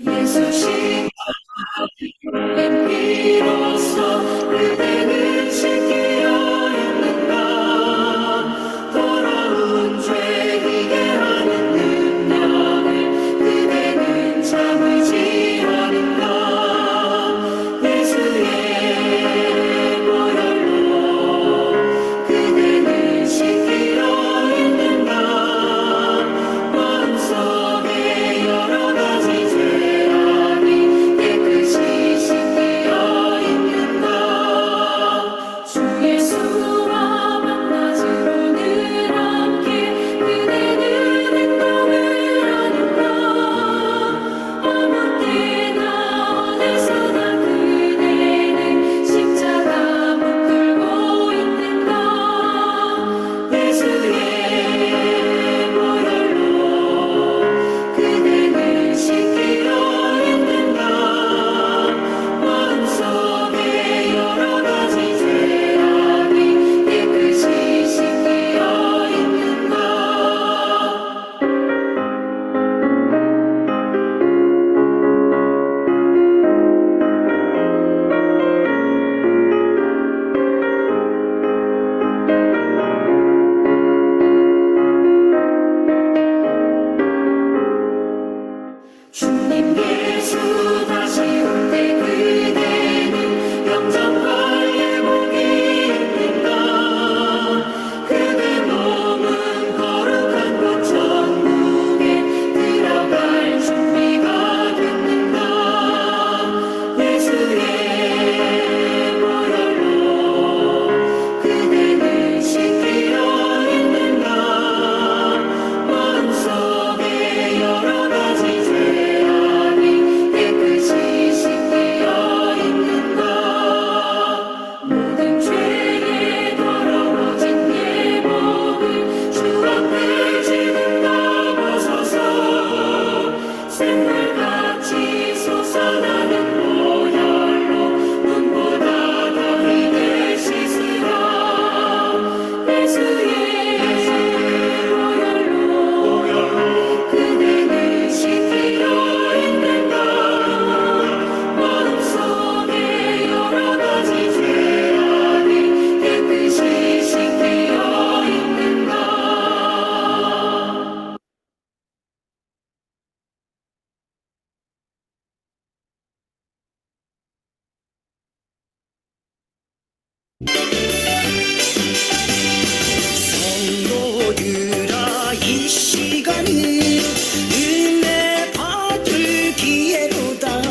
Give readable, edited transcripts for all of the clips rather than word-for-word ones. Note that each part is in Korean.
예수 십자가의 피로써 그대는 지키려 했는가. 더러운 죄 이게 하는 능력을 그대는 참을지 않은가. 예수의 보혈로 그대는 지키려 했는가. 마음속에 여러 가지 죄악이 깨끗이 씻기려 있는가. 주 예수와 만나주로 늘 함께 그대는 행동을 하는가. 아무 때나 어디서나 그대는 십자가 붙들고 있는가. 예수의 보혈로 그대는 지키려 했는가. 마음속에 여러 가지 죄악이 깨끗이 씻기려 있는가. 주님 예수 다시 올 때 그대는 영접할 예복이 있는가. 그대 몸은 거룩한 곳 천국에 들어갈 준비가 됐는가. 예수의 보혈로 그대는 씻기려 했는가. 마음속에 여러 가지 죄악이 깨끗이 씻기려 있는가. 모든 죄에 더러워진 예복을 주 앞에 지는가 벗어서 샘물같이 솟아나는 보혈로 눈보다 더 희게 씻으라. 예수의 보혈로 그대는 씻기려 했는가. 마음속에 여러 가지 죄악이 깨끗이 씻기려 있는가. 성도들아 이 시간은 은혜 받을 기회로다.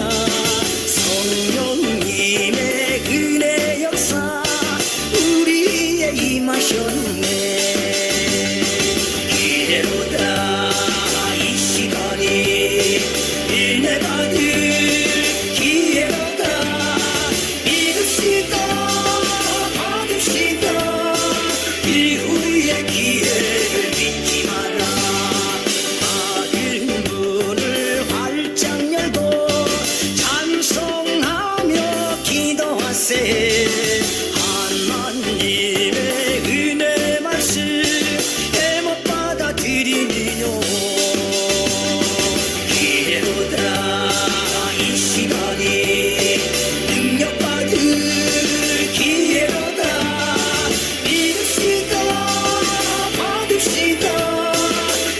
성령님의 은혜 역사 우리에 임하셨네. 기회로다. 이 시간이 은혜 받을 기회로다. 믿읍시다. 받읍시다. 이후의 기회를 믿지 마라. 받은 문을 활짝 열고 찬송하며 기도하세. 하나님의 은혜 말씀 해못 받아들이니요. 기회로다. 이 시간이 능력 받을 기회로다. 믿읍시다. 받읍시다.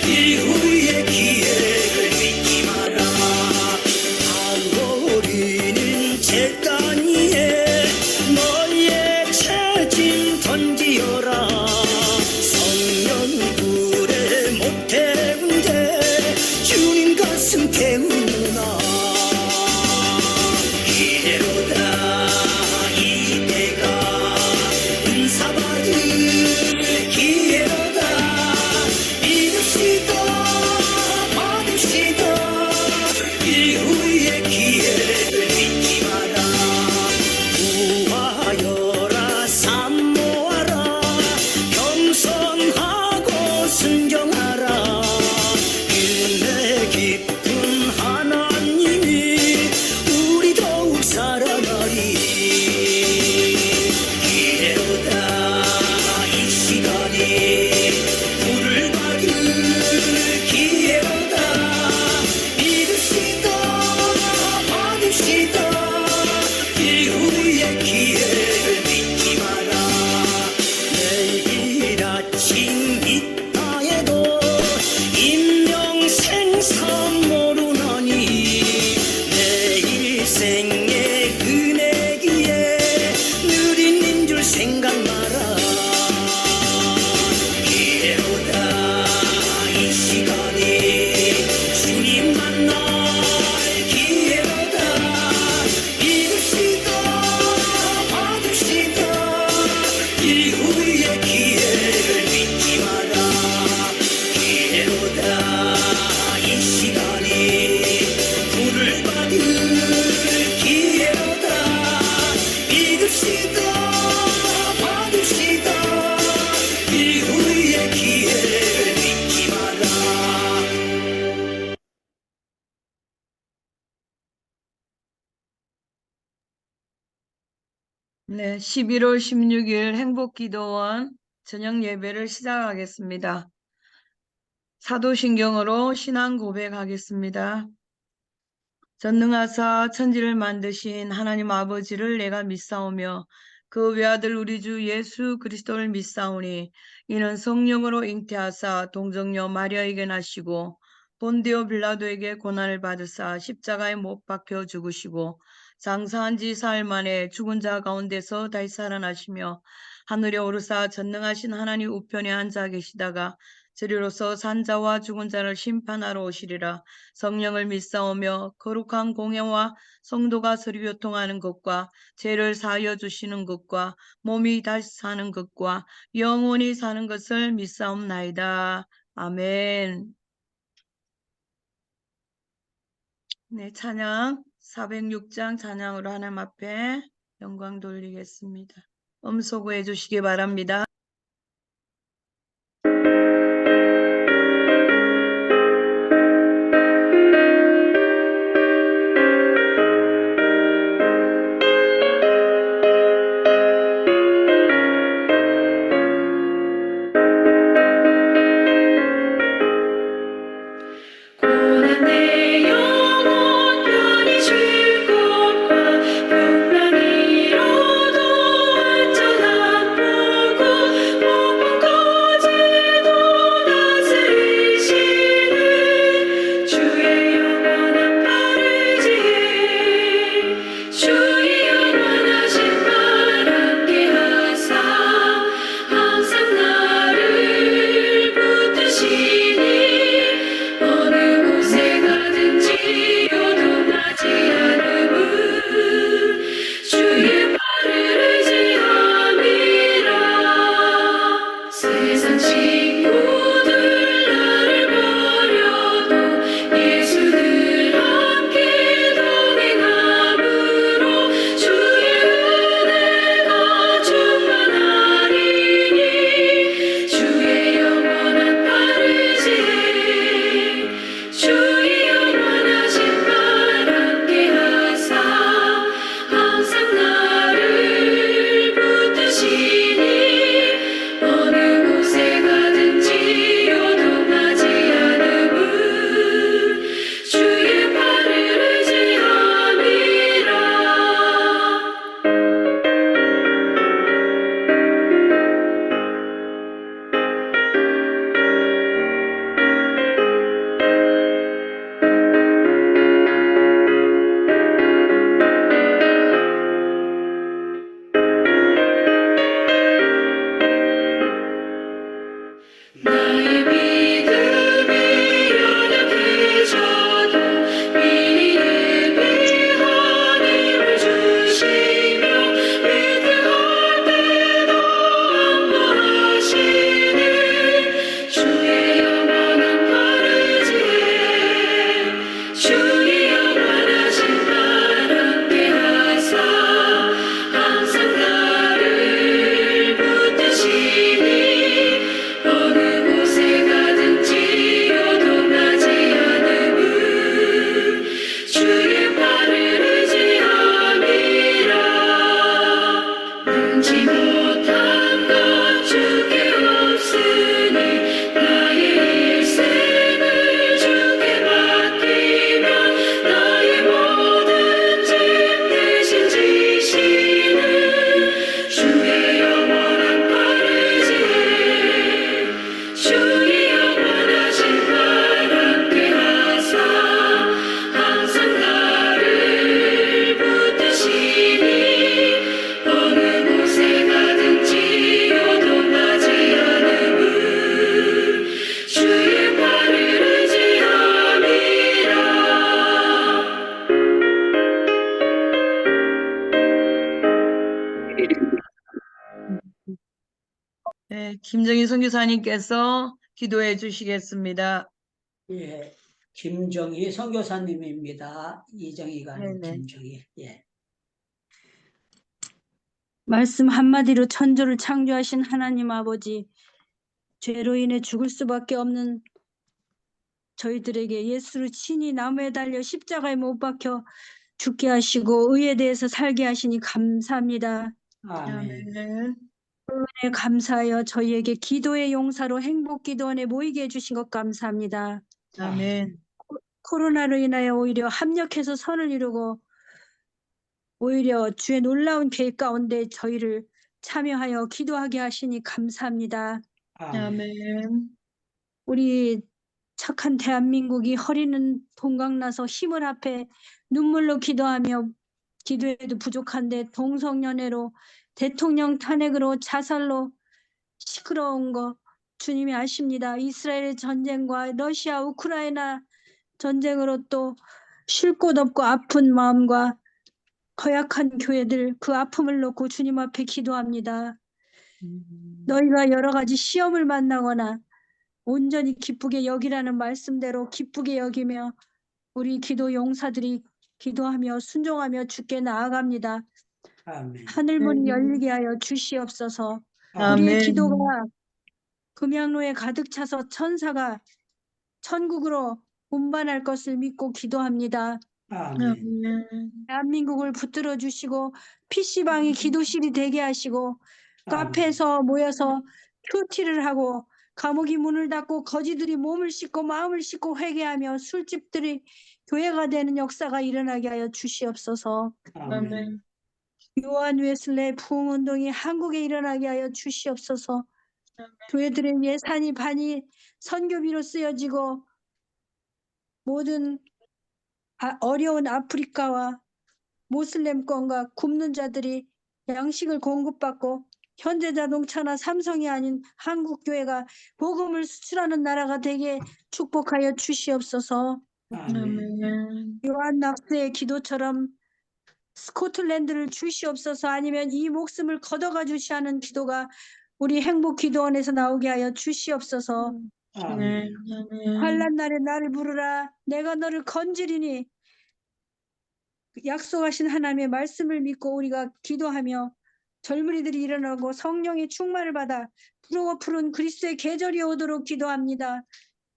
이후의 기회를 믿지 마라. 단거리는 제단 위에 너의 채짐 던지어라. 성령 불에 못 태운데 주님 가슴 태우나. 기회로다. 이 때가 은사받을 기회로다. 믿읍시다. 받읍시다. 이후의 기회를 믿지 마라. 구하여라. 산모하라. 겸손하고 순종하라. 은혜 깊은 하나님이 우리 더욱 사랑하리. 기회로다. 이 시간이 불을 받을 기회로다. 믿읍시다. 네, 11월 16일 행복기도원 저녁 예배를 시작하겠습니다. 사도신경으로 신앙 고백하겠습니다. 전능하사 천지를 만드신 하나님 아버지를 내가 믿사오며 그 외아들 우리 주 예수 그리스도를 믿사오니 이는 성령으로 잉태하사 동정녀 마리아에게 나시고 본디오 빌라도에게 고난을 받으사 십자가에 못 박혀 죽으시고 장사한 지 사흘 만에 죽은 자 가운데서 다시 살아나시며 하늘에 오르사 전능하신 하나님 우편에 앉아 계시다가 저리로서 산자와 죽은 자를 심판하러 오시리라. 성령을 믿사오며 거룩한 공예와 성도가 서로 교통하는 것과 죄를 사하여 주시는 것과 몸이 다시 사는 것과 영원히 사는 것을 믿사옵나이다. 아멘. 네, 찬양 406장 찬양으로 하나님 앞에 영광 돌리겠습니다. 음소거해 주시기 바랍니다. 고난 내 영혼 편히 쉴 곳과 풍랑이로도 안전한 포구 폭풍까지도 다스리시는 주의 영원한 빠르지에 주의 영원하신 말 함께하사 항상 나를 붙드시니 어느 곳에 가든지 요동하지 않음은 주의 발을 의지함이라. 세상 친구들 나를 버려도 예수 늘 함께 동행함으로 주의 은혜가 충만하리니 주의 영원한 빠르지에 주의 영원하신 말 함께하사 항상 나를 붙드시니 어느 곳에 가든지 요동하지 않음은 주의 발을 의지함이라. 나의 믿음이 연약해져도 미리 예비한 힘을 주시며 위대할 때도 안보하시는 주의 영원한 빠르지에 주의 영원하신 말 함께하사 항상 나를 붙드시니 어느 곳에 가든지 요동하지 않음은 주의 발을 의지함이라. 능치 못한 것 주께 없으니 나의 일생을 주께 맡기면 나의 모든 짐 대신 지시는 주의 영원한 빠르지에 주의 영원하신 말 함께하사 항상 나를 붙드시니 어느 곳에 가든지 요동하지 않음은 주의 발을 의지함이라. 네, 김정희 선교사님께서 기도해 주시겠습니다. 예, 김정희 선교사님입니다. 이정희가 아닌 네네. 김정희. 예. 말씀 한마디로 천조를 창조하신 하나님 아버지, 죄로 인해 죽을 수밖에 없는 저희들에게 예수를 친히 나무에 달려 십자가에 못 박혀 죽게 하시고 의에 대해서 살게 하시니 감사합니다. 아멘. 아멘. 네, 감사하여 저희에게 기도의 용사로 행복기도원에 모이게 해주신 것 감사합니다. 아멘. 코로나로 인하여 오히려 합력해서 선을 이루고 오히려 주의 놀라운 계획 가운데 저희를 참여하여 기도하게 하시니 감사합니다. 아멘. 아멘. 우리 착한 대한민국이 허리는 동강나서 힘을 합해 눈물로 기도하며 기도해도 부족한데 동성연애로 대통령 탄핵으로 자살로 시끄러운 거 주님이 아십니다. 이스라엘의 전쟁과 러시아 우크라이나 전쟁으로 또 쉴 곳 없고 아픈 마음과 허약한 교회들 그 아픔을 놓고 주님 앞에 기도합니다. 너희가 여러 가지 시험을 만나거나 온전히 기쁘게 여기라는 말씀대로 기쁘게 여기며 우리 기도 용사들이 기도하며 순종하며 주께 나아갑니다. 아멘. 하늘문이 열리게 하여 주시옵소서. 우리의 아멘. 기도가 금양로에 가득 차서 천사가 천국으로 운반할 것을 믿고 기도합니다. 아멘. 아멘. 대한민국을 붙들어 주시고 PC방이 기도실이 되게 하시고 카페에서 모여서 큐티를 하고 감옥이 문을 닫고 거지들이 몸을 씻고 마음을 씻고 회개하며 술집들이 교회가 되는 역사가 일어나게 하여 주시옵소서. 아멘. 아멘. 요한 웨슬레 부흥운동이 한국에 일어나게 하여 주시옵소서. 교회들의 예산이 반이 선교비로 쓰여지고 모든 어려운 아프리카와 모슬렘권과 굶는 자들이 양식을 공급받고 현대자동차나 삼성이 아닌 한국교회가 복음을 수출하는 나라가 되게 축복하여 주시옵소서. 아멘. 아멘. 요한 납스의 기도처럼 스코틀랜드를 주시옵소서. 아니면 이 목숨을 걷어가 주시하는 기도가 우리 행복기도원에서 나오게 하여 주시옵소서. 네. 아멘. 아멘. 환난 날에 나를 부르라. 내가 너를 건지리니. 약속하신 하나님의 말씀을 믿고 우리가 기도하며 젊은이들이 일어나고 성령의 충만을 받아 부르고 푸른 그리스도의 계절이 오도록 기도합니다.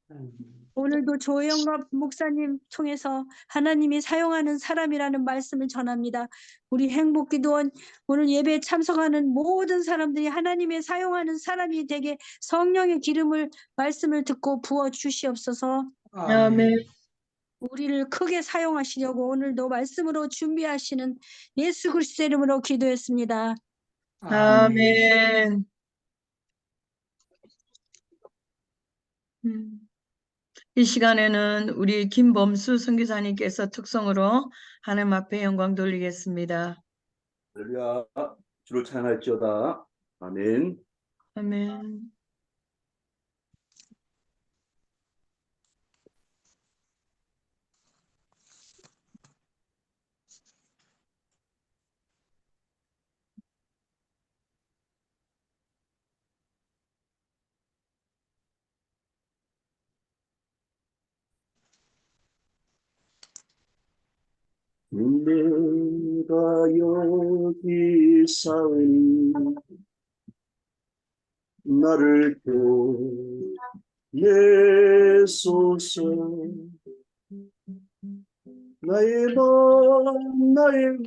아멘. 오늘도 조영갑 목사님 통해서 하나님이 사용하는 사람이라는 말씀을 전합니다. 우리 행복기도원 오늘 예배에 참석하는 모든 사람들이 하나님의 사용하는 사람이 되게 성령의 기름을 말씀을 듣고 부어 주시옵소서. 아멘. 우리를 크게 사용하시려고 오늘도 말씀으로 준비하시는 예수 그리스도 이름으로 기도했습니다. 아멘. 이 시간에는 우리 김범수 선교사님께서 특성으로 하나님 앞에 영광 돌리겠습니다. 할렐루야. 주를 찬양할지어다. 아멘. 아멘. 내가 여기 있사오니 나를 예소서. 나의 마음 나의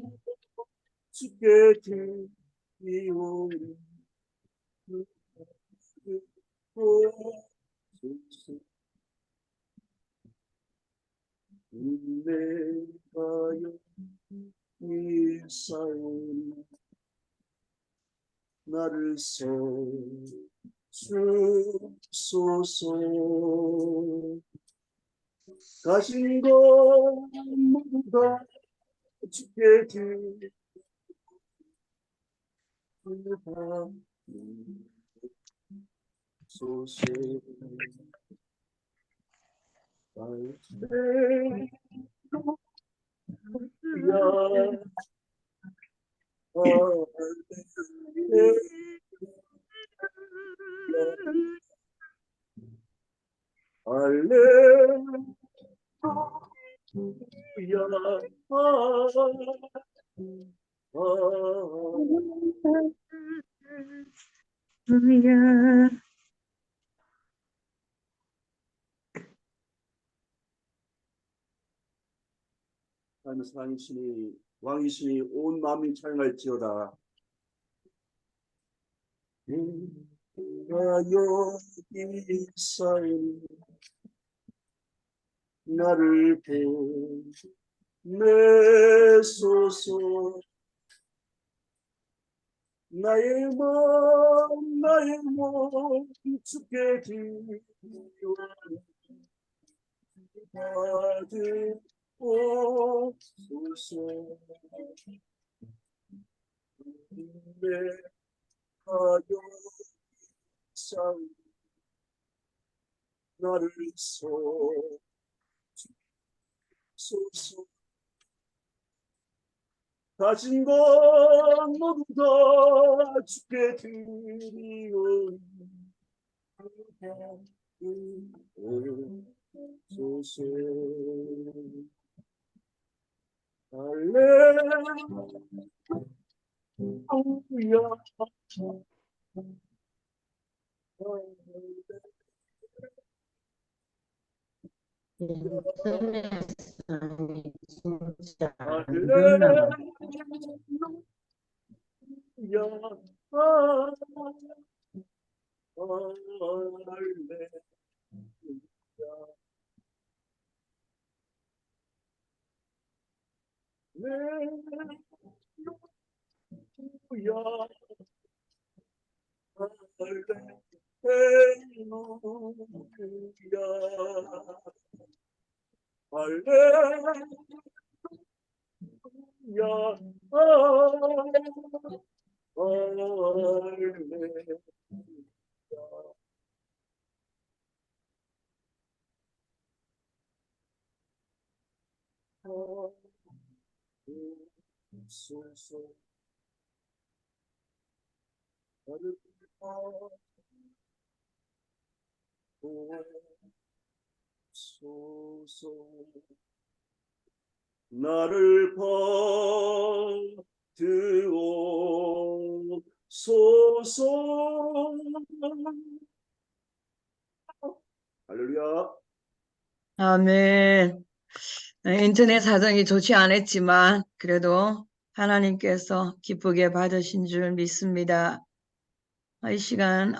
주께 드리오니 내가 여기 있사오니 나를 주소서. 가진 것 모두 다 주께 드리소서. 하나님 사랑이시니 왕이시니 온 마음이 찬양할지어다. 나 여기 있사오니 나를 보내소서. 나의 몸 주께 드리오니 받으옵소서. 내가 여기사오니 나를 소서. 가진 것 모두 다 주께 드리오니 받으옵소서. 할렐루야. 나를 받으옵소서. 할렐루야. 아멘. 인터넷 사정이 좋지 않았지만 그래도 하나님께서 기쁘게 받으신 줄 믿습니다. 이 시간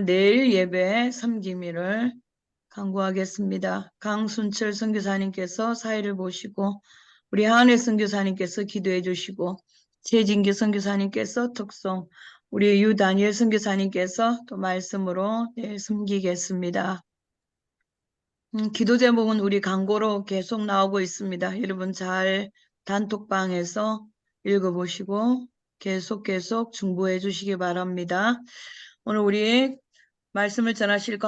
내일 예배 섬김일을 간구하겠습니다. 강순철 선교사님께서 사회를 보시고 우리 한혜 선교사님께서 기도해 주시고 최진규 선교사님께서 특송 우리 유다니엘 선교사님께서 또 말씀으로 내일 섬기겠습니다. 기도 제목은 우리 광고로 계속 나오고 있습니다. 여러분 잘 단톡방에서 읽어보시고 계속 중보해 주시기 바랍니다. 오늘 우리 말씀을 전하실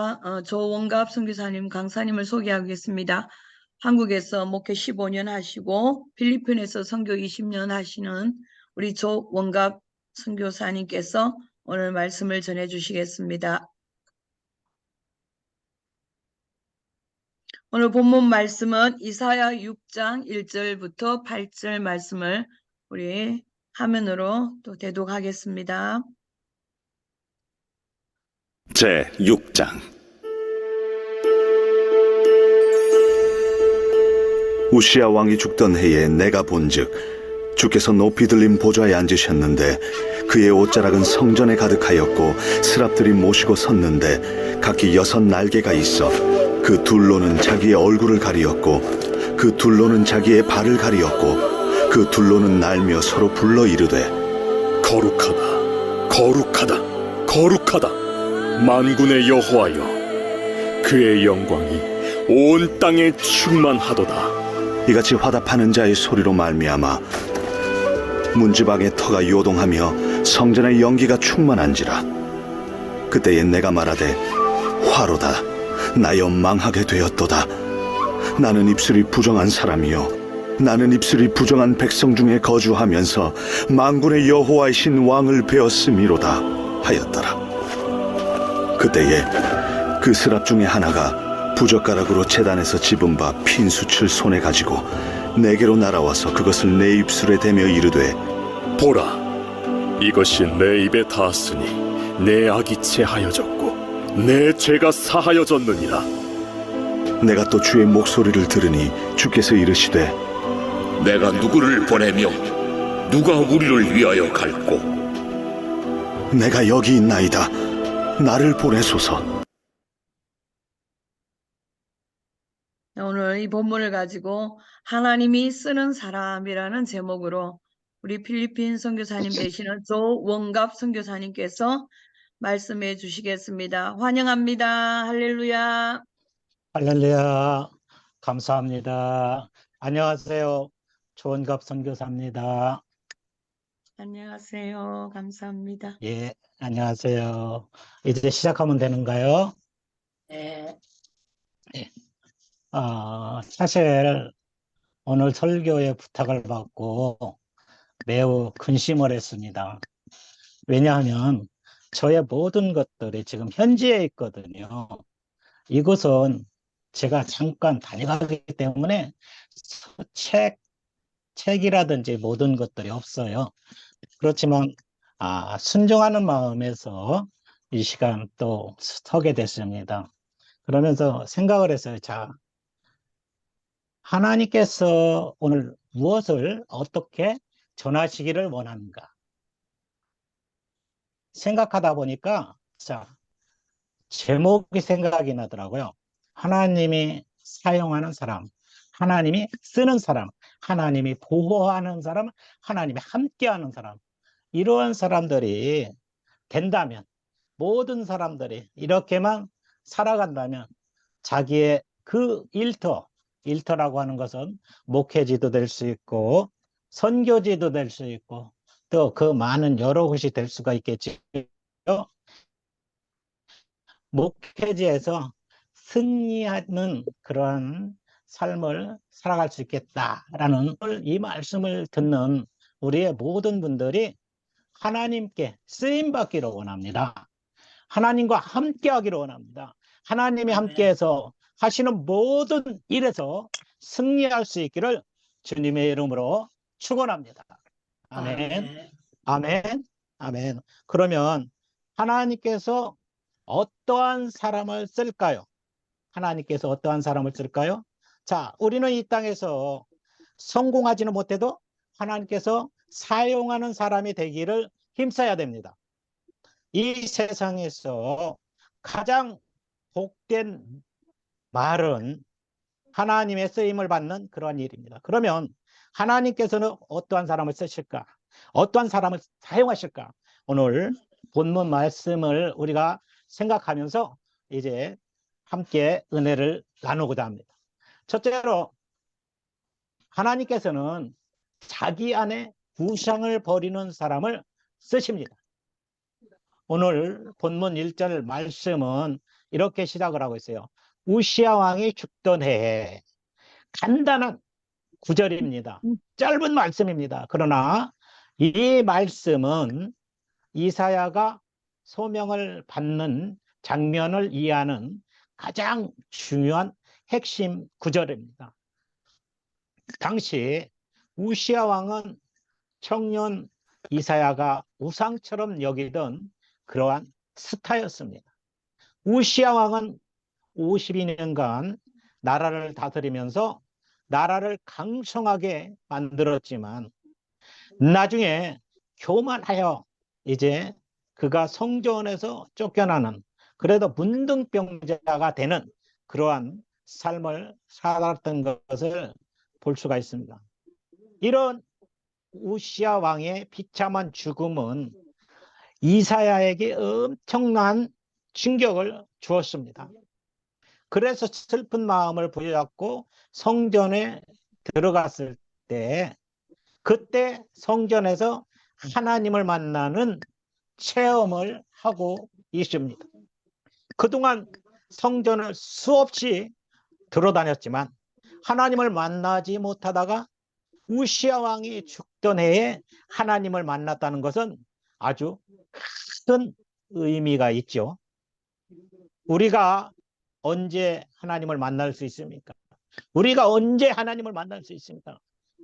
조원갑 선교사님 강사님을 소개하겠습니다. 한국에서 목회 15년 하시고 필리핀에서 선교 20년 하시는 우리 조원갑 선교사님께서 오늘 말씀을 전해 주시겠습니다. 오늘 본문 말씀은 이사야 6장 1절부터 8절 말씀을 우리 화면으로 또 대독하겠습니다. 제 6장. 우시야 왕이 죽던 해에 내가 본즉 주께서 높이 들린 보좌에 앉으셨는데 그의 옷자락은 성전에 가득하였고 스랍들이 모시고 섰는데 각기 6 날개가 있어 그 둘로는 자기의 얼굴을 가리었고 그 둘로는 자기의 발을 가리었고 그 둘로는 날며 서로 불러 이르되 거룩하다, 거룩하다, 거룩하다. 만군의 여호와여, 그의 영광이 온 땅에 충만하도다. 이같이 화답하는 자의 소리로 말미암아 문지방의 터가 요동하며 성전의 연기가 충만한지라. 그때에 내가 말하되 화로다, 나여 망하게 되었도다. 나는 입술이 부정한 사람이요 나는 입술이 부정한 백성 중에 거주하면서 만군의 여호와이신 왕을 배웠음이로다 하였더라. 그때에 그 스랍 중에 하나가 부젓가락으로 제단에서 집은 바 핀수칠 손에 가지고 내게로 날아와서 그것을 내 입술에 대며 이르되 보라, 이것이 내 입에 닿았으니 내 악이 체하여졌고 내 죄가 사하여졌느니라. 내가 또 주의 목소리를 들으니 주께서 이르시되 내가 누구를 보내며 누가 우리를 위하여 갈고 내가 여기 있나이다. 나를 보내소서. 오늘 이 본문을 가지고 하나님이 쓰는 사람이라는 제목으로 우리 필리핀 선교사님 되시는 조원갑 선교사님께서 말씀해 주시겠습니다. 환영합니다. 할렐루야. 할렐루야. 감사합니다. 안녕하세요. 조원갑 선교사입니다. 안녕하세요. 감사합니다. 예, 안녕하세요. 이제 시작하면 되는가요? 네. 사실 오늘 설교의 부탁을 받고 매우 근심을 했습니다. 왜냐하면 저의 모든 것들이 지금 현지에 있거든요. 이곳은 제가 잠깐 다녀가기 때문에 책이라든지 모든 것들이 없어요. 그렇지만 순종하는 마음에서 이 시간 또 서게 됐습니다. 그러면서 생각을 했어요. 자, 하나님께서 오늘 무엇을 어떻게 전하시기를 원하는가 생각하다 보니까 자, 제목이 생각이 나더라고요. 하나님이 사용하는 사람, 하나님이 쓰는 사람, 하나님이 보호하는 사람, 하나님이 함께하는 사람, 이러한 사람들이 된다면, 모든 사람들이 이렇게만 살아간다면 자기의 그 일터라고 하는 것은 목회지도 될 수 있고 선교지도 될 수 있고 또 그 많은 여러 곳이 될 수가 있겠지요. 목회지에서 승리하는 그러한 삶을 살아갈 수 있겠다라는 이 말씀을 듣는 우리의 모든 분들이 하나님께 쓰임받기를 원합니다. 하나님과 함께 하기를 원합니다. 하나님이 함께해서 하시는 모든 일에서 승리할 수 있기를 주님의 이름으로 축원합니다. 아멘. 아멘. 아멘. 그러면 하나님께서 어떠한 사람을 쓸까요? 하나님께서 어떠한 사람을 쓸까요? 자, 우리는 이 땅에서 성공하지는 못해도 하나님께서 사용하는 사람이 되기를 힘써야 됩니다. 이 세상에서 가장 복된 말은 하나님의 쓰임을 받는 그런 일입니다. 그러면 하나님께서는 어떠한 사람을 쓰실까? 어떠한 사람을 사용하실까? 오늘 본문 말씀을 우리가 생각하면서 이제 함께 은혜를 나누고자 합니다. 첫째로 하나님께서는 자기 안에 우상을 버리는 사람을 쓰십니다. 오늘 본문 1절 말씀은 이렇게 시작을 하고 있어요. 우시야 왕이 죽던 해에, 간단한 구절입니다. 짧은 말씀입니다. 그러나 이 말씀은 이사야가 소명을 받는 장면을 이해하는 가장 중요한 핵심 구절입니다. 당시 우시야 왕은 청년 이사야가 우상처럼 여기던 그러한 스타였습니다. 우시야 왕은 52년간 나라를 다스리면서 나라를 강성하게 만들었지만 나중에 교만하여 이제 그가 성전에서 쫓겨나는, 그래도 문둥병자가 되는 그러한 삶을 살았던 것을 볼 수가 있습니다. 이런 우시야 왕의 비참한 죽음은 이사야에게 엄청난 충격을 주었습니다. 그래서 슬픈 마음을 부여잡고 성전에 들어갔을 때, 그때 성전에서 하나님을 만나는 체험을 하고 있습니다. 그동안 성전을 수없이 들어다녔지만 하나님을 만나지 못하다가 우시야 왕이 죽던 해에 하나님을 만났다는 것은 아주 큰 의미가 있죠. 우리가 언제 하나님을 만날 수 있습니까? 우리가 언제 하나님을 만날 수 있습니까?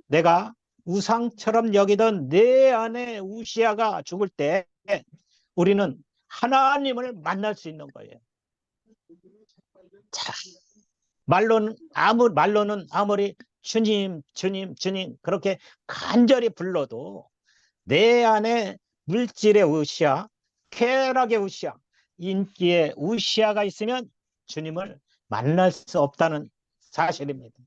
내가 우상처럼 여기던 내 안에 우시야가 죽을 때 우리는 하나님을 만날 수 있는 거예요. 자, 말로는 아무리 주님, 주님, 주님 그렇게 간절히 불러도 내 안에 물질의 우시야, 쾌락의 우시아, 인기의 우시아가 있으면 주님을 만날 수 없다는 사실입니다.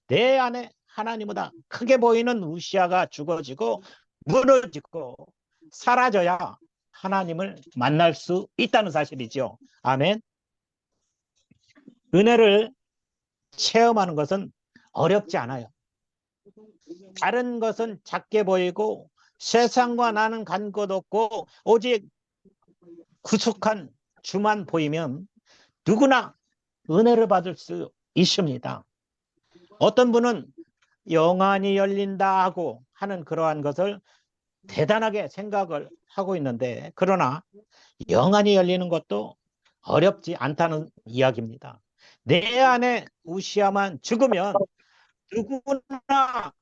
내 안에 하나님보다 크게 보이는 우시아가 죽어지고 무너지고 사라져야 하나님을 만날 수 있다는 사실이죠. 아멘. 은혜를 체험하는 것은 어렵지 않아요. 다른 것은 작게 보이고 세상과 나는 간 것 없고 오직 구속한 주만 보이면 누구나 은혜를 받을 수 있습니다. 어떤 분은 영안이 열린다 하고 하는 그러한 것을 대단하게 생각을 하고 있는데, 그러나 영안이 열리는 것도 어렵지 않다는 이야기입니다. 내 안에 우시아만 죽으면 누구나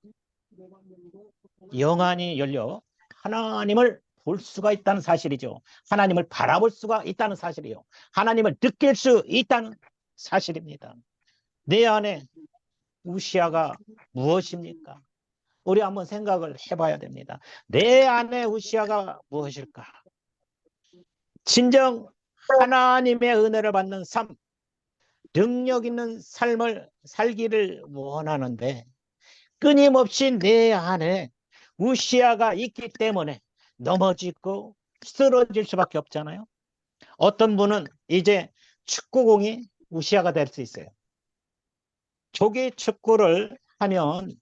영안이 열려 하나님을 볼 수가 있다는 사실이죠. 하나님을 바라볼 수가 있다는 사실이요. 하나님을 느낄 수 있다는 사실입니다. 내 안에 우시아가 무엇입니까? 우리 한번 생각을 해봐야 됩니다. 내 안에 우시아가 무엇일까? 진정 하나님의 은혜를 받는 삶, 능력 있는 삶을 살기를 원하는데 끊임없이 내 안에 우시아가 있기 때문에 넘어지고 쓰러질 수밖에 없잖아요. 어떤 분은 이제 축구공이 우시아가 될 수 있어요. 조기 축구를 하면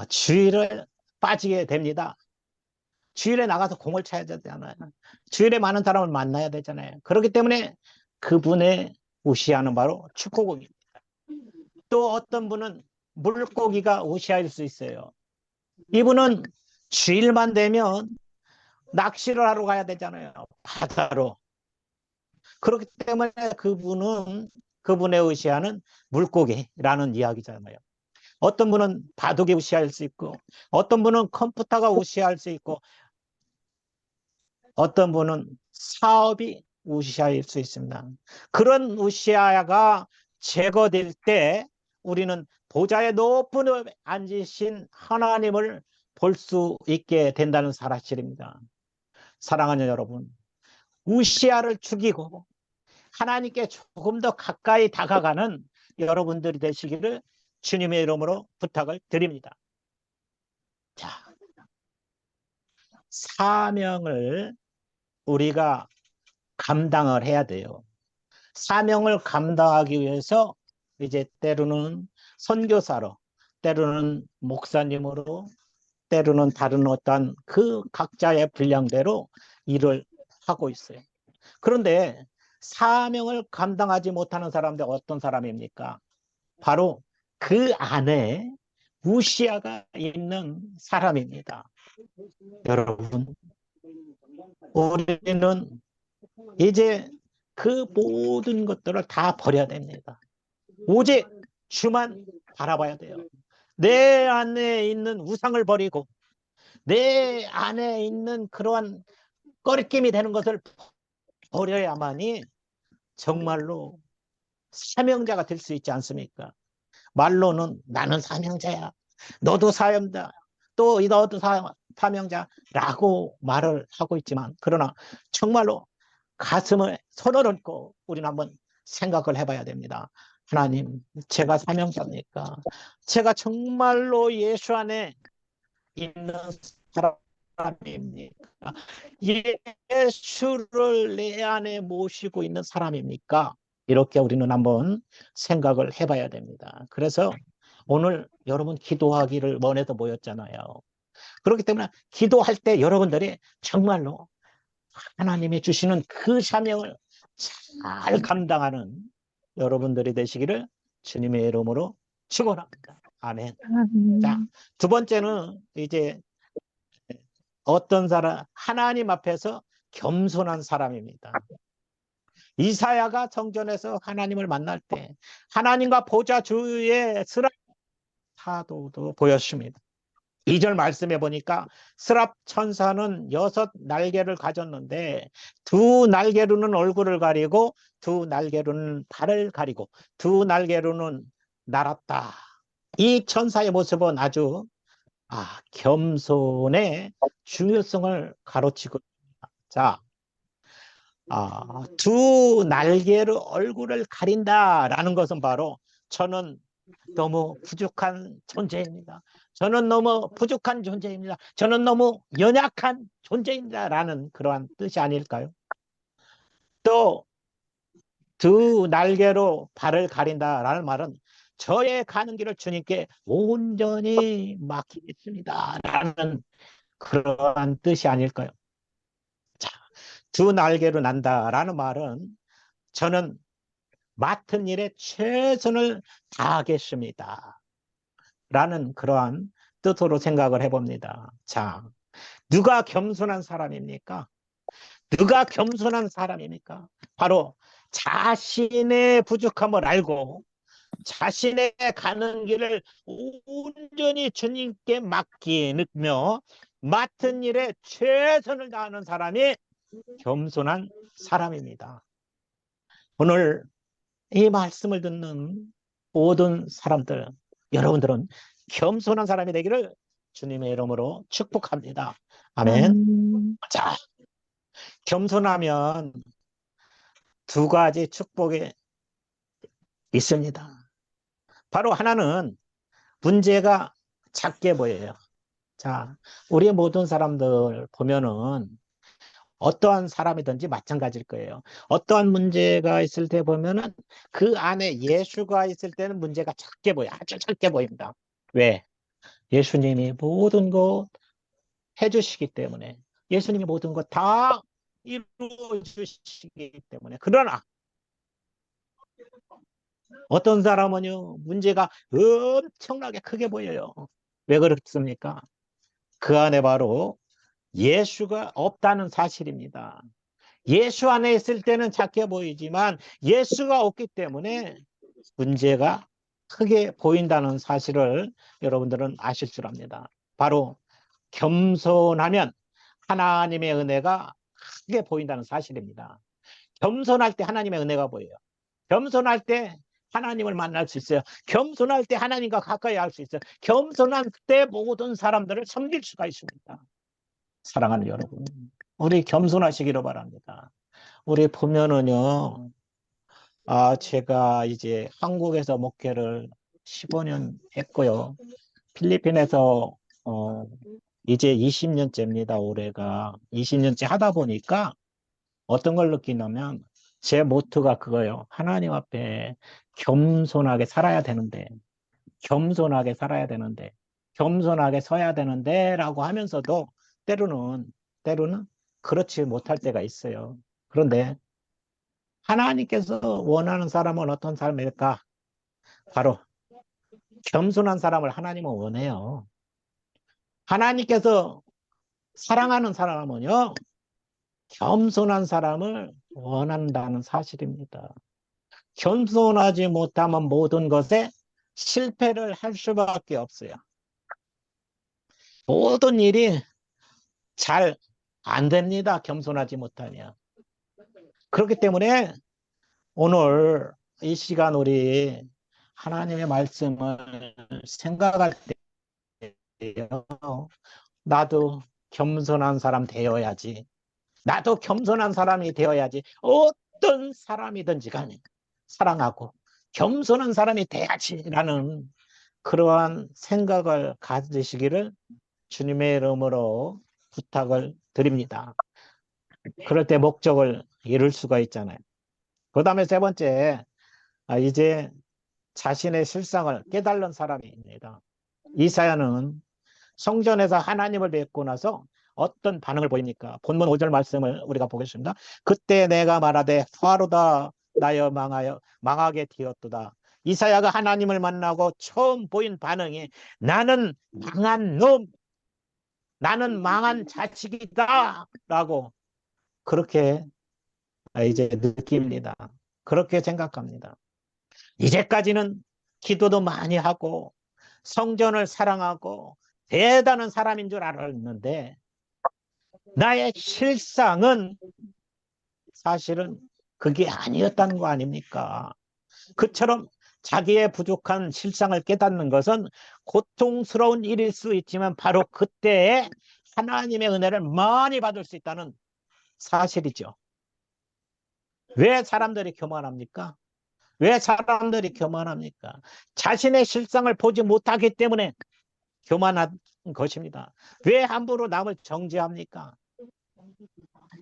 주일에 빠지게 됩니다. 주일에 나가서 공을 차야 되잖아요. 주일에 많은 사람을 만나야 되잖아요. 그렇기 때문에 그분의 우시아는 바로 축구공입니다. 또 어떤 분은 물고기가 우시아일 수 있어요. 이분은 주일만 되면 낚시를 하러 가야 되잖아요. 바다로. 그렇기 때문에 그분의 우시아는 물고기라는 이야기잖아요. 어떤 분은 바둑이 우시아일 수 있고, 어떤 분은 컴퓨터가 우시아일 수 있고, 어떤 분은 사업이 우시아일 수 있습니다. 그런 우시아가 제거될 때 우리는 보좌의 높은 데 앉으신 하나님을 볼 수 있게 된다는 사실입니다. 사랑하는 여러분, 우시아를 죽이고 하나님께 조금 더 가까이 다가가는 여러분들이 되시기를 주님의 이름으로 부탁을 드립니다. 자, 사명을 우리가 감당을 해야 돼요. 사명을 감당하기 위해서 이제 때로는 선교사로, 때로는 목사님으로, 때로는 다른 어떤 그 각자의 분량대로 일을 하고 있어요. 그런데 사명을 감당하지 못하는 사람들 어떤 사람입니까? 바로 그 안에 우시아가 있는 사람입니다. 여러분, 우리는 이제 그 모든 것들을 다 버려야 됩니다. 오직 주만 바라봐야 돼요. 내 안에 있는 우상을 버리고 내 안에 있는 그러한 꺼리낌이 되는 것을 버려야만이 정말로 사명자가 될 수 있지 않습니까? 말로는 나는 사명자야, 너도 사명자, 또 너도 사명자라고 말을 하고 있지만, 그러나 정말로 가슴에 손을 얹고 우리는 한번 생각을 해봐야 됩니다. 하나님, 제가 사명자입니까? 제가 정말로 예수 안에 있는 사람입니까? 예수를 내 안에 모시고 있는 사람입니까? 이렇게 우리는 한번 생각을 해봐야 됩니다. 그래서 오늘 여러분 기도하기를 원해서 모였잖아요. 그렇기 때문에 기도할 때 여러분들이 정말로 하나님이 주시는 그 사명을 잘 감당하는 여러분들이 되시기를 주님의 이름으로 축원합니다. 아멘. 자, 두 번째는 이제 어떤 사람, 하나님 앞에서 겸손한 사람입니다. 이사야가 성전에서 하나님을 만날 때 하나님과 보좌 주위에 스랍 사도도 보였습니다. 2절 말씀해 보니까 스랍 천사는 6 날개를 가졌는데 2 날개로는 얼굴을 가리고 2 날개로는 발을 가리고 2 날개로는 날았다. 이 천사의 모습은 아주 겸손의 중요성을 가로치고, 자, 두 날개로 얼굴을 가린다라는 것은 바로 저는 너무 부족한 존재입니다. 저는 너무 부족한 존재입니다. 저는 너무 연약한 존재입니다라는 그러한 뜻이 아닐까요? 또 두 날개로 발을 가린다라는 말은 저의 가는 길을 주님께 온전히 맡기겠습니다라는 그러한 뜻이 아닐까요? 자, 두 날개로 난다라는 말은 저는 맡은 일에 최선을 다하겠습니다. 라는 그러한 뜻으로 생각을 해봅니다. 자, 누가 겸손한 사람입니까? 누가 겸손한 사람입니까? 바로 자신의 부족함을 알고 자신의 가는 길을 온전히 주님께 맡기며 맡은 일에 최선을 다하는 사람이 겸손한 사람입니다. 오늘 이 말씀을 듣는 모든 사람들, 여러분들은 겸손한 사람이 되기를 주님의 이름으로 축복합니다. 아멘. 자, 겸손하면 두 가지 축복이 있습니다. 바로 하나는 문제가 작게 보여요. 자, 우리 모든 사람들 보면은 어떠한 사람이든지 마찬가지일 거예요. 어떠한 문제가 있을 때 보면은 그 안에 예수가 있을 때는 문제가 작게 보여. 아주 작게 보입니다. 왜? 예수님이 모든 것 해주시기 때문에, 예수님이 모든 것 다 이루어 주시기 때문에. 그러나 어떤 사람은요, 문제가 엄청나게 크게 보여요. 왜 그렇습니까? 그 안에 바로 예수가 없다는 사실입니다. 예수 안에 있을 때는 작게 보이지만 예수가 없기 때문에 문제가 크게 보인다는 사실을 여러분들은 아실 줄 압니다. 바로 겸손하면 하나님의 은혜가 크게 보인다는 사실입니다. 겸손할 때 하나님의 은혜가 보여요. 겸손할 때 하나님을 만날 수 있어요. 겸손할 때 하나님과 가까이 할 수 있어요. 겸손할 때 모든 사람들을 섬길 수가 있습니다. 사랑하는 여러분, 우리 겸손하시기를 바랍니다. 우리 보면은요, 제가 이제 한국에서 목회를 15년 했고요. 필리핀에서 이제 20년째입니다. 올해가 20년째 하다 보니까 어떤 걸 느끼냐면 제 모토가 그거예요. 하나님 앞에 겸손하게 살아야 되는데, 겸손하게 살아야 되는데, 겸손하게 서야 되는데 라고 하면서도 때로는 그렇지 못할 때가 있어요. 그런데 하나님께서 원하는 사람은 어떤 사람일까? 바로 겸손한 사람을 하나님은 원해요. 하나님께서 사랑하는 사람은요, 겸손한 사람을 원한다는 사실입니다. 겸손하지 못하면 모든 것에 실패를 할 수밖에 없어요. 모든 일이 잘 안 됩니다. 겸손하지 못하면. 그렇기 때문에 오늘 이 시간 우리 하나님의 말씀을 생각할 때요, 나도 겸손한 사람 되어야지. 나도 겸손한 사람이 되어야지. 어떤 사람이든지 간에 사랑하고 겸손한 사람이 돼야지라는 그러한 생각을 가지시기를 주님의 이름으로 부탁을 드립니다. 그럴 때 목적을 이룰 수가 있잖아요. 그 다음에 세 번째, 이제 자신의 실상을 깨달은 사람입니다. 이사야는 성전에서 하나님을 뵙고 나서 어떤 반응을 보입니까? 본문 5절 말씀을 우리가 보겠습니다. 그때 내가 말하되 화로다 나여 망하게 되었도다. 이사야가 하나님을 만나고 처음 보인 반응이 나는 망한 놈, 나는 망한 자식이다 라고 그렇게 이제 느낍니다. 그렇게 생각합니다. 이제까지는 기도도 많이 하고 성전을 사랑하고 대단한 사람인 줄 알았는데 나의 실상은 사실은 그게 아니었다는 거 아닙니까? 그처럼 자기의 부족한 실상을 깨닫는 것은 고통스러운 일일 수 있지만 바로 그때에 하나님의 은혜를 많이 받을 수 있다는 사실이죠. 왜 사람들이 교만합니까? 왜 사람들이 교만합니까? 자신의 실상을 보지 못하기 때문에 교만한 것입니다. 왜 함부로 남을 정죄합니까?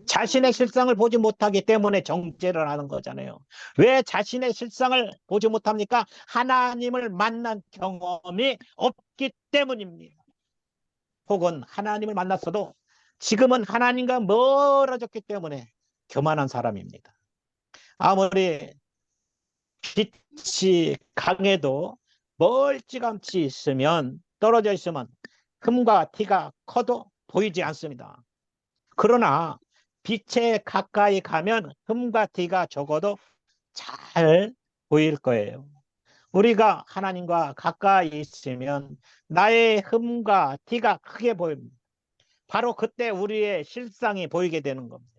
자신의 실상을 보지 못하기 때문에 정죄를 하는 거잖아요. 왜 자신의 실상을 보지 못합니까? 하나님을 만난 경험이 없기 때문입니다. 혹은 하나님을 만났어도 지금은 하나님과 멀어졌기 때문에 교만한 사람입니다. 아무리 빛이 강해도 멀찌감치 있으면, 떨어져 있으면 흠과 티가 커도 보이지 않습니다. 그러나 빛에 가까이 가면 흠과 티가 적어도 잘 보일 거예요. 우리가 하나님과 가까이 있으면 나의 흠과 티가 크게 보입니다. 바로 그때 우리의 실상이 보이게 되는 겁니다.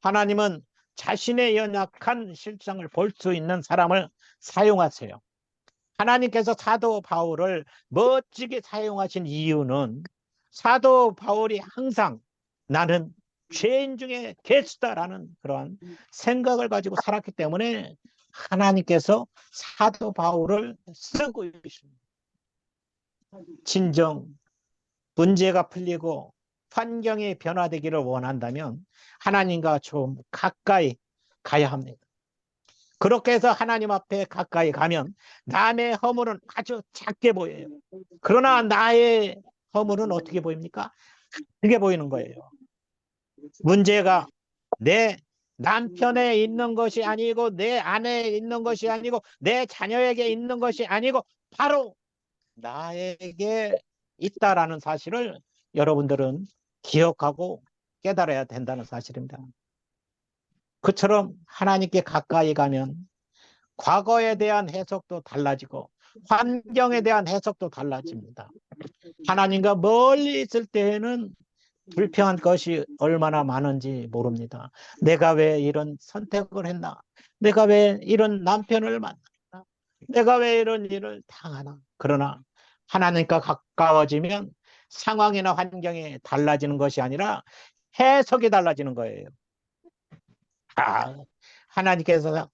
하나님은 자신의 연약한 실상을 볼 수 있는 사람을 사용하세요. 하나님께서 사도 바울을 멋지게 사용하신 이유는 사도 바울이 항상 나는 죄인 중에 개수다라는 그러한 생각을 가지고 살았기 때문에 하나님께서 사도 바울을 쓰고 있습니다. 진정 문제가 풀리고 환경이 변화되기를 원한다면 하나님과 좀 가까이 가야 합니다. 그렇게 해서 하나님 앞에 가까이 가면 남의 허물은 아주 작게 보여요. 그러나 나의 허물은 어떻게 보입니까? 크게 보이는 거예요. 문제가 내 남편에 있는 것이 아니고 내 아내에 있는 것이 아니고 내 자녀에게 있는 것이 아니고 바로 나에게 있다라는 사실을 여러분들은 기억하고 깨달아야 된다는 사실입니다. 그처럼 하나님께 가까이 가면 과거에 대한 해석도 달라지고 환경에 대한 해석도 달라집니다. 하나님과 멀리 있을 때에는 불평한 것이 얼마나 많은지 모릅니다. 내가 왜 이런 선택을 했나? 내가 왜 이런 남편을 만났나? 내가 왜 이런 일을 당하나? 그러나 하나님과 가까워지면 상황이나 환경이 달라지는 것이 아니라 해석이 달라지는 거예요. 하나님께서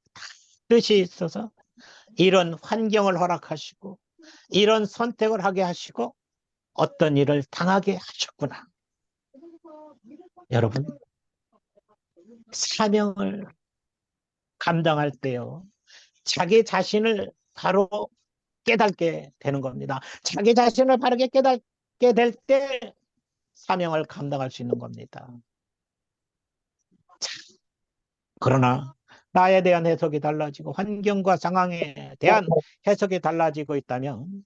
뜻이 있어서 이런 환경을 허락하시고 이런 선택을 하게 하시고 어떤 일을 당하게 하셨구나. 여러분, 사명을 감당할 때요, 자기 자신을 바로 깨닫게 되는 겁니다. 자기 자신을 바르게 깨닫게 될 때 사명을 감당할 수 있는 겁니다. 자, 그러나 나에 대한 해석이 달라지고 환경과 상황에 대한 해석이 달라지고 있다면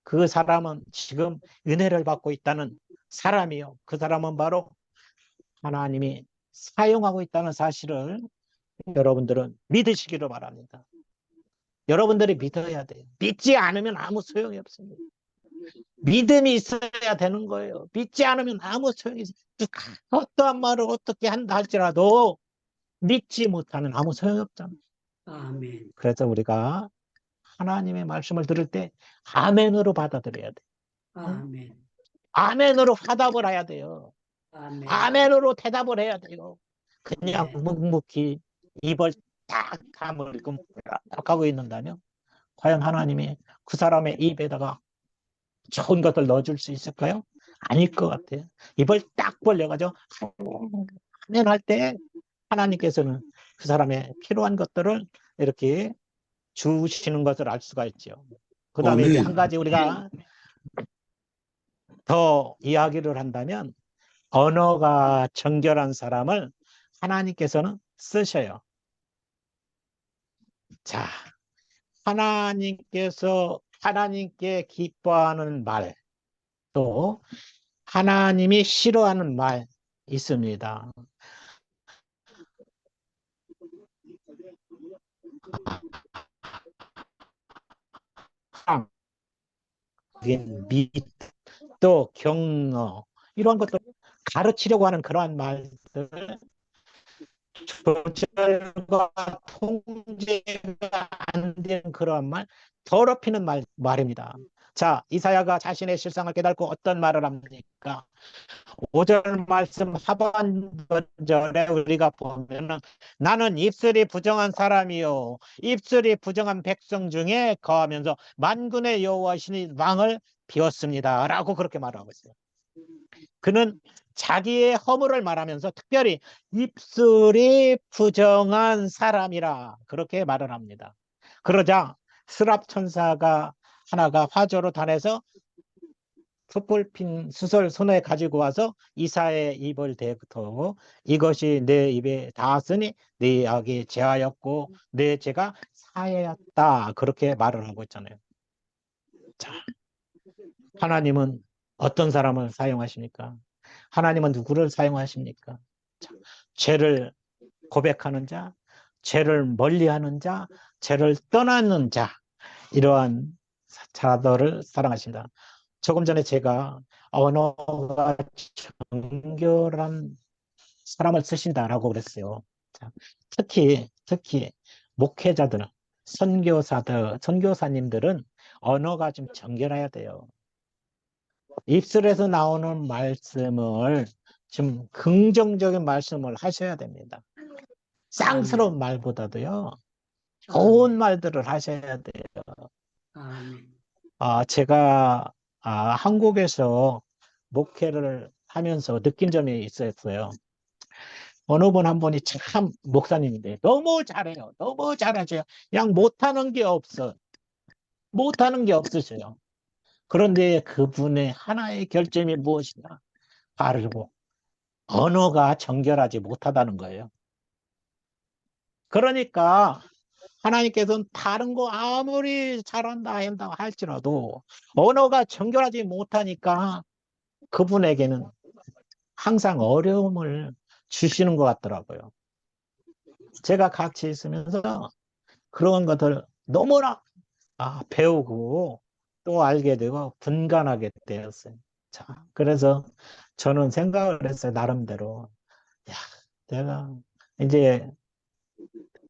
그 사람은 지금 은혜를 받고 있다는 사람이요. 그 사람은 바로 하나님이 사용하고 있다는 사실을 여러분들은 믿으시기를 바랍니다. 여러분들이 믿어야 돼요. 믿지 않으면 아무 소용이 없습니다. 믿음이 있어야 되는 거예요. 믿지 않으면 아무 소용이 없어요. 어떠한 말을 어떻게 한다 할지라도 믿지 못하면 아무 소용이 없잖아요. 아멘. 그래서 우리가 하나님의 말씀을 들을 때 아멘으로 받아들여야 돼요. 아멘. 아멘으로 화답을 해야 돼요. 아멘. 아멘으로 대답을 해야 돼요. 그냥 네. 묵묵히 입을 딱 다물고 하고 있는다면 과연 하나님이 그 사람의 입에다가 좋은 것을 넣어줄 수 있을까요? 아닐 것 같아요. 입을 딱 벌려가지고 아멘 할 때 하나님께서는 그 사람의 필요한 것들을 이렇게 주시는 것을 알 수가 있죠. 그 다음에 이제 한 가지 우리가 더 이야기를 한다면 언어가 정결한 사람을 하나님께서는 쓰셔요. 자, 하나님께서 하나님께 기뻐하는 말, 또 하나님이 싫어하는 말 있습니다. 또 격려 이런 것들 가르치려고 하는 그러한 말들, 조절과 통제가 안 되는 그러한 말, 더럽히는 말입니다. 자, 이사야가 자신의 실상을 깨닫고 어떤 말을 합니까? 5절 말씀 하반절에 우리가 보면은 나는 입술이 부정한 사람이요 입술이 부정한 백성 중에 거하면서 만군의 여호와시니 왕을 비웠습니다 라고 그렇게 말하고 있어요. 그는 자기의 허물을 말하면서 특별히 입술이 부정한 사람이라 그렇게 말을 합니다. 그러자 스랍 천사가 하나가 화조로 단해서 풋불 핀 수설 손에 가지고 와서 이사의 입을 대고 이것이 내 입에 닿았으니 네 악이 제하였고 내 죄가 사하였다 그렇게 말을 하고 있잖아요. 자, 하나님은 어떤 사람을 사용하십니까? 하나님은 누구를 사용하십니까? 자, 죄를 고백하는 자, 죄를 멀리하는 자, 죄를 떠나는 자 이러한 자들을 사랑하신다. 조금 전에 제가 언어가 정결한 사람을 쓰신다라고 그랬어요. 자, 특히 목회자들은 선교사님들은 언어가 좀 정결해야 돼요. 입술에서 나오는 말씀을 좀 긍정적인 말씀을 하셔야 됩니다. 쌍스러운 말보다도요. 좋은 말들을 하셔야 돼요. 아멘. 제가 한국에서 목회를 하면서 느낀 점이 있었어요. 어느 분 한 분이 참 목사님인데 너무 잘해요. 너무 잘하셔요. 그냥 못하는 게 없어. 못하는 게 없으셔요. 그런데 그분의 하나의 결점이 무엇이냐? 바르고 언어가 정결하지 못하다는 거예요. 그러니까 하나님께서는 다른 거 아무리 잘한다 한다 할지라도 언어가 정결하지 못하니까 그분에게는 항상 어려움을 주시는 것 같더라고요. 제가 같이 있으면서 그런 것들 너무나 배우고 또 알게 되고 분간하게 되었어요. 자, 그래서 저는 생각을 했어요. 나름대로. 야, 내가 이제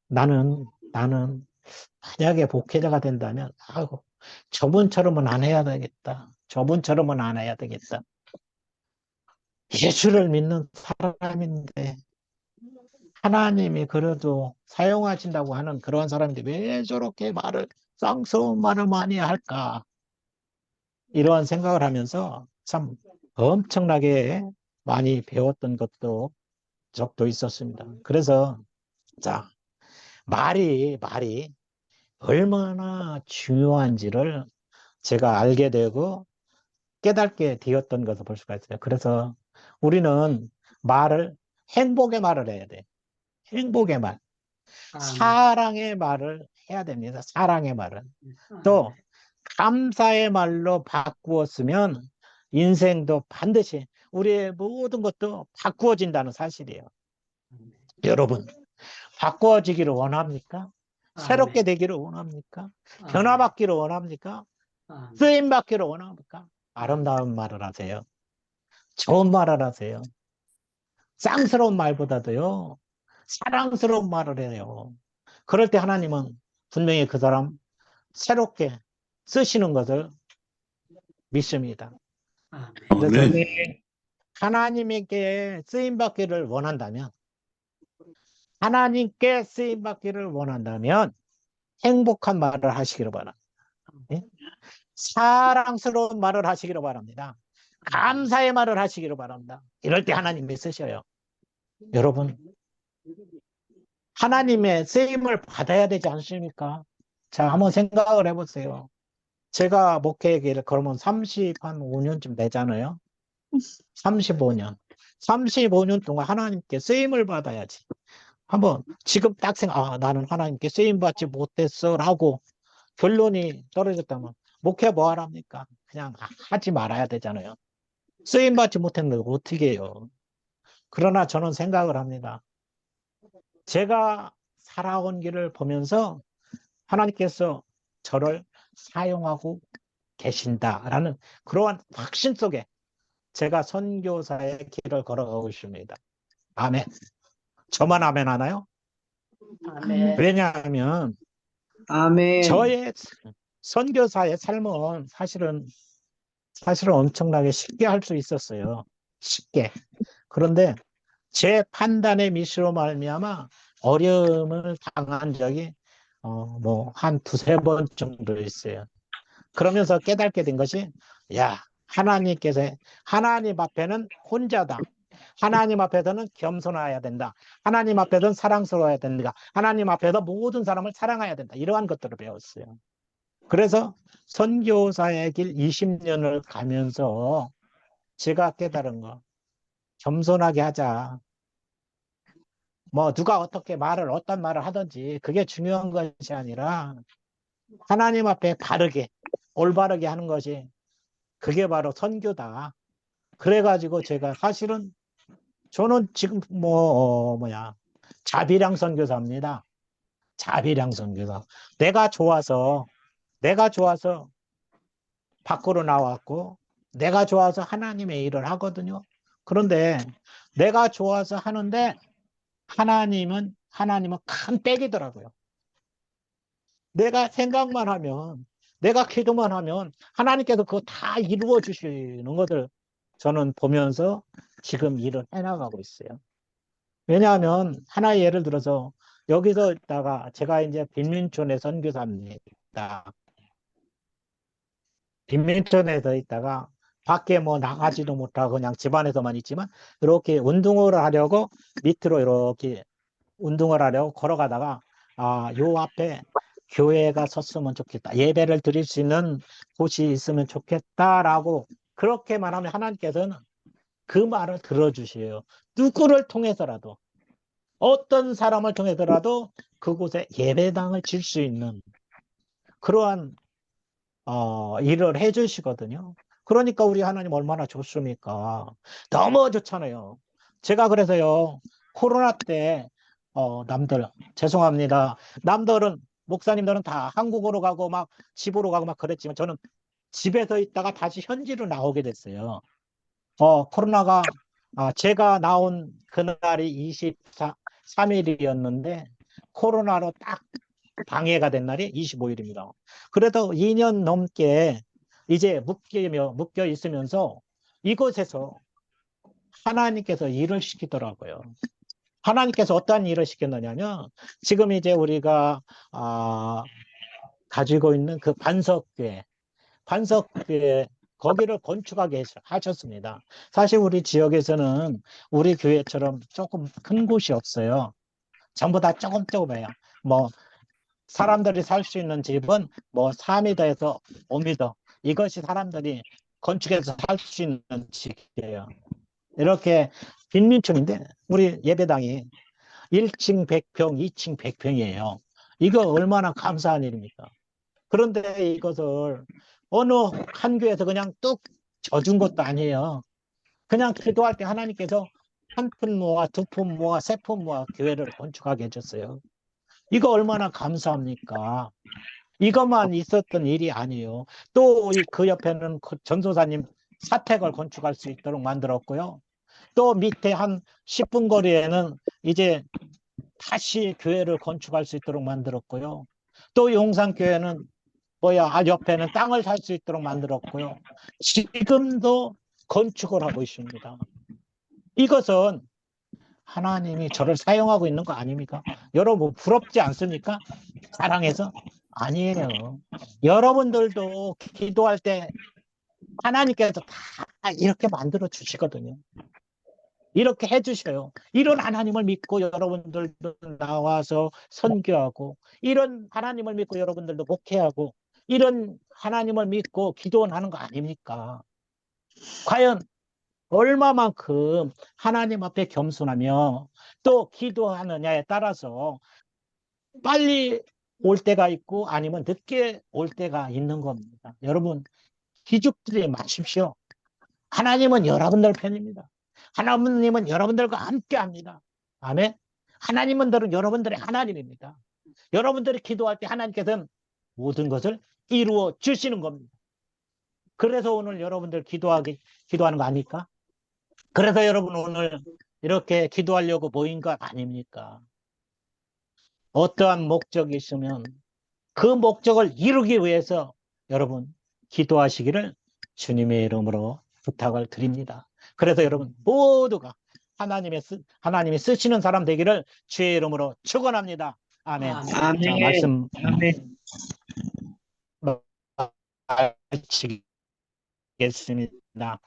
나는 만약에 목회자가 된다면 저분처럼은 안 해야 되겠다. 저분처럼은 안 해야 되겠다. 예수를 믿는 사람인데 하나님이 그래도 사용하신다고 하는 그런 사람인데 왜 저렇게 쌍스러운 말을 많이 할까? 이러한 생각을 하면서 참 엄청나게 많이 배웠던 적도 있었습니다. 그래서 자, 말이 얼마나 중요한지를 제가 알게 되고 깨닫게 되었던 것을 볼 수가 있어요. 그래서 우리는 행복의 말을 해야 돼. 행복의 말. 사랑의 말을 해야 됩니다. 사랑의 말은. 또 감사의 말로 바꾸었으면 인생도 반드시 우리의 모든 것도 바꾸어진다는 사실이에요. 여러분, 바꾸어지기를 원합니까? 새롭게 되기를 원합니까? 변화받기를 원합니까? 쓰임받기를 원합니까? 아름다운 말을 하세요. 좋은 말을 하세요. 쌍스러운 말보다도요. 사랑스러운 말을 해요. 그럴 때 하나님은 분명히 그 사람 새롭게 쓰시는 것을 믿습니다. 그래서 하나님께 쓰임받기를 원한다면 행복한 말을 하시기를 바랍니다. 사랑스러운 말을 하시기를 바랍니다. 감사의 말을 하시기를 바랍니다. 이럴 때 하나님이 쓰셔요. 여러분, 하나님의 쓰임을 받아야 되지 않습니까? 자, 한번 생각을 해보세요. 제가 목회기를 그러면 35년쯤 되잖아요. 35년 동안 하나님께 쓰임을 받아야지. 한번 지금 딱 나는 하나님께 쓰임 받지 못했어 라고 결론이 떨어졌다면 목회 뭐 하랍니까? 그냥 하지 말아야 되잖아요. 쓰임 받지 못했는데 어떻게 해요? 그러나 저는 생각을 합니다. 제가 살아온 길을 보면서 하나님께서 저를 사용하고 계신다라는 그러한 확신 속에 제가 선교사의 길을 걸어가고 있습니다. 아멘. 저만 아멘 하나요? 아멘. 왜냐하면 아멘. 선교사의 삶은 사실은 엄청나게 쉽게 할 수 있었어요. 쉽게. 그런데 제 판단의 미스로 말미암아 어려움을 당한 적이 뭐 한 두세 번 정도 있어요. 그러면서 깨닫게 된 것이, 야, 하나님 앞에는 혼자다. 하나님 앞에서는 겸손해야 된다. 하나님 앞에서는 사랑스러워야 된다. 하나님 앞에서 모든 사람을 사랑해야 된다. 이러한 것들을 배웠어요. 그래서 선교사의 길 20년을 가면서 제가 깨달은 거, 겸손하게 하자. 뭐 누가 어떤 말을 하든지 그게 중요한 것이 아니라 하나님 앞에 바르게, 올바르게 하는 것이, 그게 바로 선교다. 그래가지고 제가 사실은 저는 지금 자비량 선교사입니다. 자비량 선교사. 내가 좋아서 밖으로 나왔고, 내가 좋아서 하나님의 일을 하거든요. 그런데 내가 좋아서 하는데 하나님은 큰 빽이더라고요. 내가 생각만 하면, 내가 기도만 하면 하나님께서 그거 다 이루어 주시는 것을 저는 보면서 지금 일을 해나가고 있어요. 왜냐하면 하나의 예를 들어서 여기서 있다가 제가 이제 빈민촌의 선교사입니다. 빈민촌에서 있다가 밖에 뭐 나가지도 못하고 그냥 집안에서만 있지만 이렇게 운동을 하려고 밑으로 이렇게 운동을 하려고 걸어가다가 요 앞에 교회가 섰으면 좋겠다. 예배를 드릴 수 있는 곳이 있으면 좋겠다라고 그렇게만 하면 하나님께서는 그 말을 들어주세요. 누구를 통해서라도, 어떤 사람을 통해서라도 그곳에 예배당을 질 수 있는 그러한 일을 해주시거든요. 그러니까 우리 하나님 얼마나 좋습니까? 너무 좋잖아요. 제가 그래서요, 코로나 때 죄송합니다. 목사님들은 다 한국으로 가고 막 집으로 가고 막 그랬지만 저는 집에서 있다가 다시 현지로 나오게 됐어요. 코로나가 제가 나온 그날이 23일이었는데 코로나로 딱 방해가 된 날이 25일입니다. 그래도 2년 넘게 이제 묶여 있으면서 이곳에서 하나님께서 일을 시키더라고요. 하나님께서 어떠한 일을 시켰느냐면 지금 이제 우리가 가지고 있는 그 반석교회 거기를 건축하게 하셨습니다. 사실 우리 지역에서는 우리 교회처럼 조금 큰 곳이 없어요. 전부 다 조금해요. 뭐 사람들이 살 수 있는 집은 뭐 4m에서 5m. 이것이 사람들이 건축해서 살 수 있는 집이에요. 이렇게 빈민촌인데 우리 예배당이 1층 100평, 2층 100평이에요. 이거 얼마나 감사한 일입니까? 그런데 이것을 어느 한 교회에서 그냥 뚝 져준 것도 아니에요. 그냥 기도할 때 하나님께서 한 푼 모아, 두 푼 모아, 세 푼 모아 교회를 건축하게 해줬어요. 이거 얼마나 감사합니까? 이것만 있었던 일이 아니에요. 또 그 옆에는 전도사님 사택을 건축할 수 있도록 만들었고요. 또 밑에 한 10분 거리에는 이제 다시 교회를 건축할 수 있도록 만들었고요. 또 용산교회는 옆에는 땅을 살 수 있도록 만들었고요. 지금도 건축을 하고 있습니다. 이것은 하나님이 저를 사용하고 있는 거 아닙니까? 여러분 부럽지 않습니까? 사랑해서? 아니에요. 여러분들도 기도할 때 하나님께서 다 이렇게 만들어 주시거든요. 이렇게 해주셔요. 이런 하나님을 믿고 여러분들도 나와서 선교하고, 이런 하나님을 믿고 여러분들도 목회하고, 이런 하나님을 믿고 기도하는 거 아닙니까? 과연 얼마만큼 하나님 앞에 겸손하며 또 기도하느냐에 따라서 빨리 올 때가 있고 아니면 늦게 올 때가 있는 겁니다. 여러분 기죽지 마십시오. 하나님은 여러분들 편입니다. 하나님은 여러분들과 함께 합니다. 아멘. 하나님은 여러분들의 하나님입니다. 여러분들이 기도할 때 하나님께서는 모든 것을 이루어 주시는 겁니다. 그래서 오늘 여러분들 기도하는 거 아닙니까? 그래서 여러분 오늘 이렇게 기도하려고 모인 것 아닙니까? 어떠한 목적이 있으면 그 목적을 이루기 위해서 여러분 기도하시기를 주님의 이름으로 부탁을 드립니다. 그래서 여러분 모두가 하나님이 쓰시는 사람 되기를 주의 이름으로 축원합니다. 아멘. 아멘. 자, 말씀 마치겠습니다.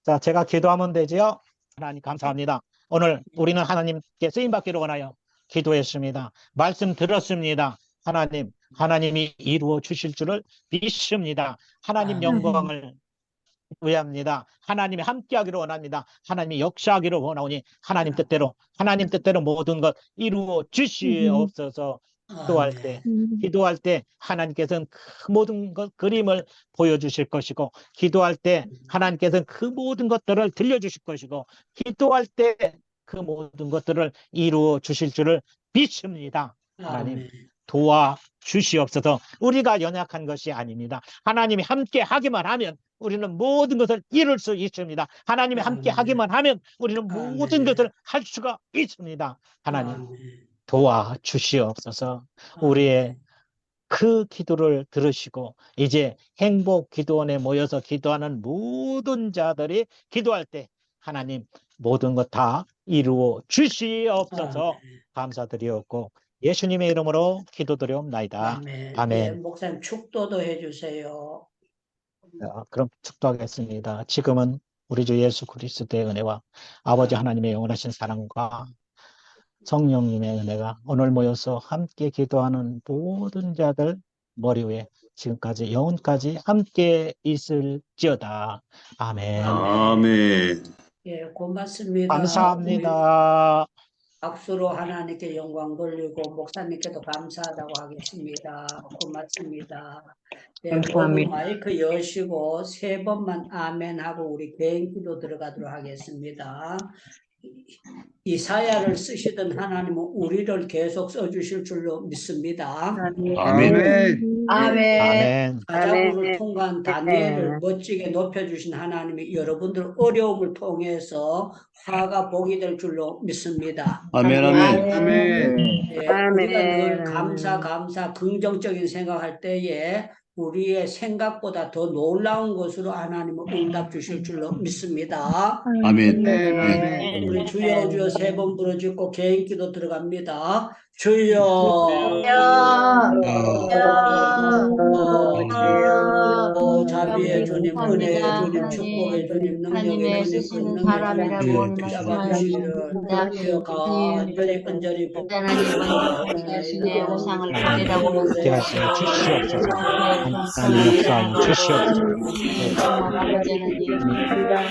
자, 제가 기도하면 되지요? 하나님 감사합니다. 오늘 우리는 하나님께 쓰임받기를 원하여 기도했습니다. 말씀 들었습니다. 하나님이 이루어 주실 줄을 믿습니다. 하나님 영광을 위합니다. 하나님이 함께하기를 원합니다. 하나님이 역사하기를 원하오니 하나님 뜻대로 모든 것 이루어 주시옵소서. 기도할 때 하나님께서는 그 모든 것 그림을 보여주실 것이고, 기도할 때 하나님께서는 그 모든 것들을 들려주실 것이고, 기도할 때 그 모든 것들을 이루어 주실 줄을 믿습니다. 하나님 도와 주시옵소서. 우리가 연약한 것이 아닙니다. 하나님이 함께 하기만 하면 우리는 모든 것을 이룰 수 있습니다. 하나님이 함께 하기만 하면 우리는 모든 것을 할 수가 있습니다. 하나님 도와 주시옵소서. 우리의 그 기도를 들으시고 이제 행복기도원에 모여서 기도하는 모든 자들이 기도할 때 하나님 모든 것 다 이루어 주시옵소서. 감사드리옵고 예수님의 이름으로 기도드리옵나이다. 아멘. 예, 목사님 축도도 해주세요. 그럼 축도하겠습니다. 지금은 우리 주 예수 그리스도의 은혜와 아버지 하나님의 영원하신 사랑과 성령님의 은혜가 오늘 모여서 함께 기도하는 모든 자들 머리 위에 지금까지 영원까지 함께 있을지어다. 아멘. 아멘. 예, 고맙습니다. 감사합니다. 박수로 하나님께 영광 돌리고 목사님께도 감사하다고 하겠습니다. 고맙습니다. 네, 모두 마이크 여시고 3번만 아멘 하고 우리 개인 기도 들어가도록 하겠습니다. 이사야를 쓰시던 하나님은 우리를 계속 써주실 줄로 믿습니다. 아멘. 아멘. 가자구를 통과한 다니엘을 멋지게 높여주신 하나님이 여러분들 어려움을 통해서 화가 복이 될 줄로 믿습니다. 아멘. 아멘. 예, 우리가 늘 감사 긍정적인 생각할 때에 우리의 생각보다 더 놀라운 것으로 하나님은 응답 주실 줄로 믿습니다. 아멘. 우리 주여 3번 부르짖고 개인 기도 들어갑니다. 주여 자비의 주님, 은혜의 주님, 축복의 주님, 능력의 주님, 권능의 주님, 잡아주시기를 주여 간절히 자신의 우상을 버리라고 기하시니 주시옵소서. 하나님 역사하여 주시옵소서. 아버지 하나님